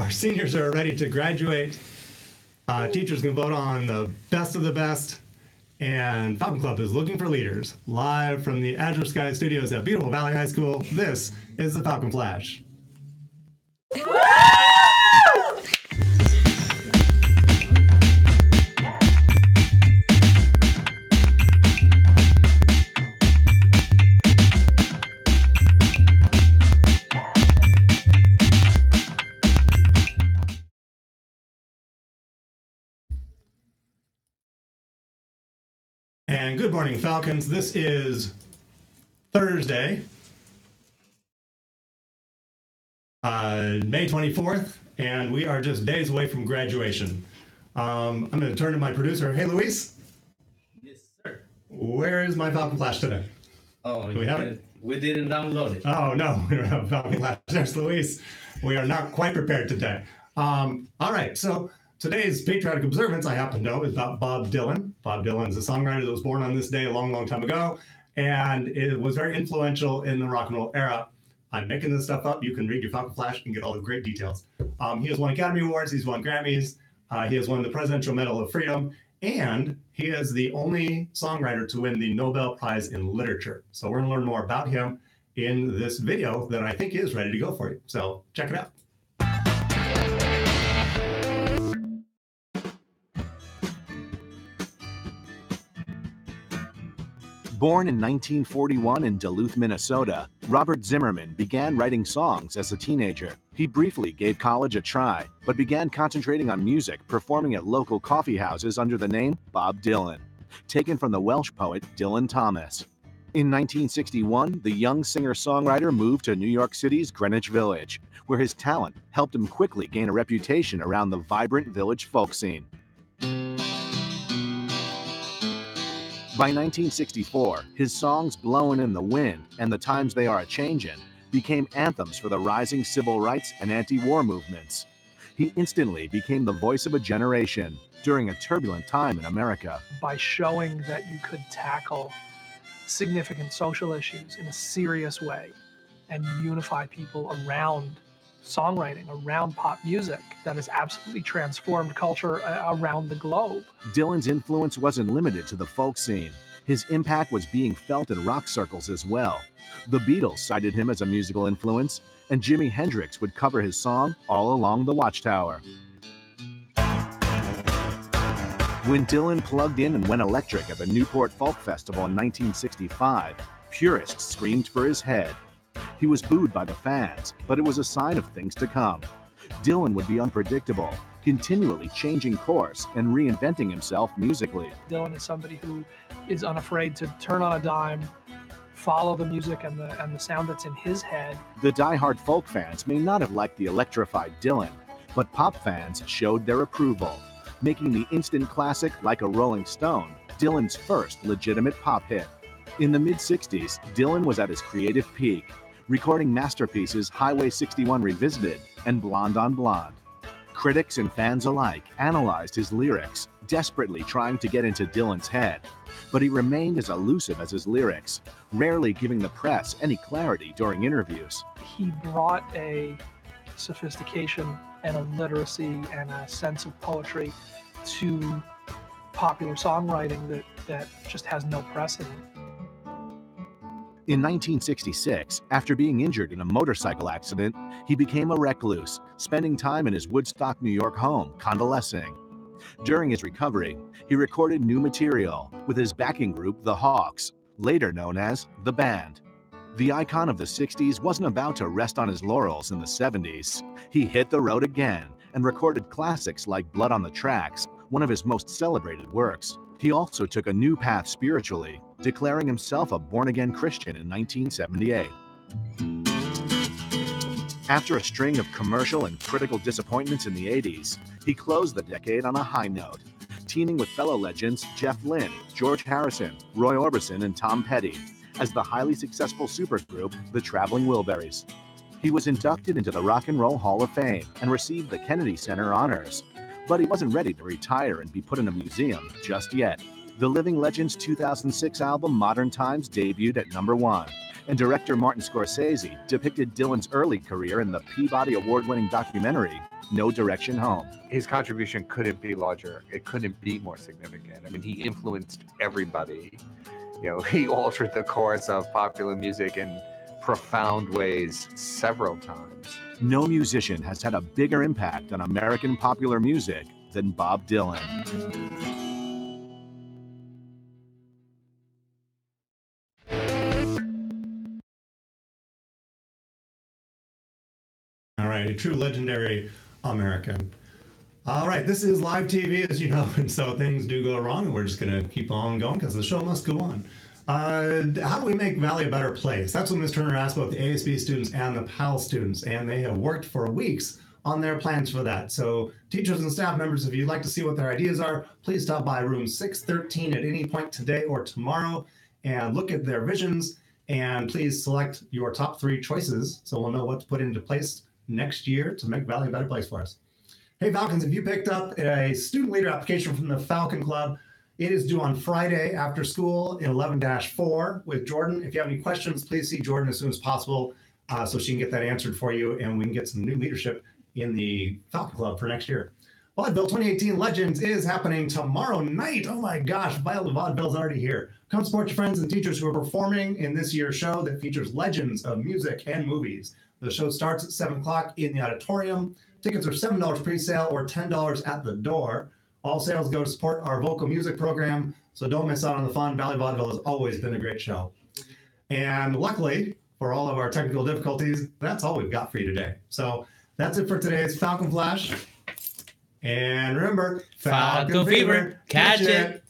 Our seniors are ready to graduate. Teachers can vote on the best of the best. And Falcon Club is looking for leaders. Live from the Azure Sky Studios at beautiful Valley High School, this is the Falcon Flash. And good morning, Falcons. This is Thursday, May 24th, and we are just days away from graduation. I'm going to turn to my producer. Hey, Luis. Yes, sir. Where is my Falcon Flash today? Oh, do we have it? We didn't download it. Oh, no, we don't have Falcon Flash. There's Luis. We are not quite prepared today. All right, so today's patriotic observance, I happen to know, is about Bob Dylan. Bob Dylan is a songwriter that was born on this day a long, long time ago, and it was very influential in the rock and roll era. I'm making this stuff up. You can read your Falcon Flash and get all the great details. He has won Academy Awards. He's won Grammys. He has won the Presidential Medal of Freedom, and he is the only songwriter to win the Nobel Prize in Literature. So we're going to learn more about him in this video that I think is ready to go for you. So check it out. Born in 1941 in Duluth, Minnesota, Robert Zimmerman began writing songs as a teenager. He briefly gave college a try, but began concentrating on music, performing at local coffee houses under the name Bob Dylan, taken from the Welsh poet Dylan Thomas. In 1961, the young singer-songwriter moved to New York City's Greenwich Village, where his talent helped him quickly gain a reputation around the vibrant village folk scene. By 1964, his songs Blowin' in the Wind and The Times They Are A-Changin' became anthems for the rising civil rights and anti-war movements. He instantly became the voice of a generation during a turbulent time in America. By showing that you could tackle significant social issues in a serious way and unify people around songwriting, around pop music, that has absolutely transformed culture around the globe. Dylan's influence wasn't limited to the folk scene. His impact was being felt in rock circles as well. The Beatles cited him as a musical influence, and Jimi Hendrix would cover his song All Along the Watchtower. When Dylan plugged in and went electric at the Newport Folk Festival in 1965, purists screamed for his head. He was booed by the fans, but it was a sign of things to come. Dylan would be unpredictable, continually changing course and reinventing himself musically. Dylan is somebody who is unafraid to turn on a dime, follow the music and the sound that's in his head. The die-hard folk fans may not have liked the electrified Dylan, but pop fans showed their approval, making the instant classic Like a Rolling Stone Dylan's first legitimate pop hit. In the mid-60s, Dylan was at his creative peak, recording masterpieces Highway 61 Revisited and Blonde on Blonde. Critics and fans alike analyzed his lyrics, desperately trying to get into Dylan's head. But he remained as elusive as his lyrics, rarely giving the press any clarity during interviews. He brought a sophistication and a literacy and a sense of poetry to popular songwriting that just has no precedent. In 1966, after being injured in a motorcycle accident, he became a recluse, spending time in his Woodstock, New York home, convalescing. During his recovery, he recorded new material with his backing group, The Hawks, later known as The Band. The icon of the 60s wasn't about to rest on his laurels in the 70s. He hit the road again and recorded classics like Blood on the Tracks, one of his most celebrated works. He also took a new path spiritually, declaring himself a born-again Christian in 1978. After a string of commercial and critical disappointments in the 80s, he closed the decade on a high note, teaming with fellow legends Jeff Lynne, George Harrison, Roy Orbison, and Tom Petty as the highly successful supergroup The Traveling Wilburys. He was inducted into the Rock and Roll Hall of Fame and received the Kennedy Center honors, but he wasn't ready to retire and be put in a museum just yet. The Living Legends' 2006 album Modern Times debuted at #1, and director Martin Scorsese depicted Dylan's early career in the Peabody Award-winning documentary No Direction Home. His contribution couldn't be larger. It couldn't be more significant. I mean, he influenced everybody. You know, he altered the course of popular music in profound ways several times. No musician has had a bigger impact on American popular music than Bob Dylan. All right, a true legendary American. All right, this is live TV, as you know, and so things do go wrong, and we're just going to keep on going because the show must go on. How do we make Valley a better place? That's what Ms. Turner asked about the ASB students and the PAL students, and they have worked for weeks on their plans for that. So teachers and staff members, if you'd like to see what their ideas are, please stop by room 613 at any point today or tomorrow and look at their visions, and please select your top 3 choices so we'll know what to put into place next year to make Valley a better place for us. Hey Falcons, if you picked up a student leader application from the Falcon Club, it is due on Friday after school in 11-4 with Jordan. If you have any questions, please see Jordan as soon as possible so she can get that answered for you and we can get some new leadership in the Falcon Club for next year. Vaudeville 2018 Legends is happening tomorrow night. Oh my gosh, Vaudeville's already here. Come support your friends and teachers who are performing in this year's show that features legends of music and movies. The show starts at 7 o'clock in the auditorium. Tickets are $7 pre-sale or $10 at the door. All sales go to support our vocal music program, so don't miss out on the fun. Valley Vaudeville has always been a great show. And luckily, for all of our technical difficulties, that's all we've got for you today. So that's it for today's Falcon Flash. And remember, Falcon Fever, catch it.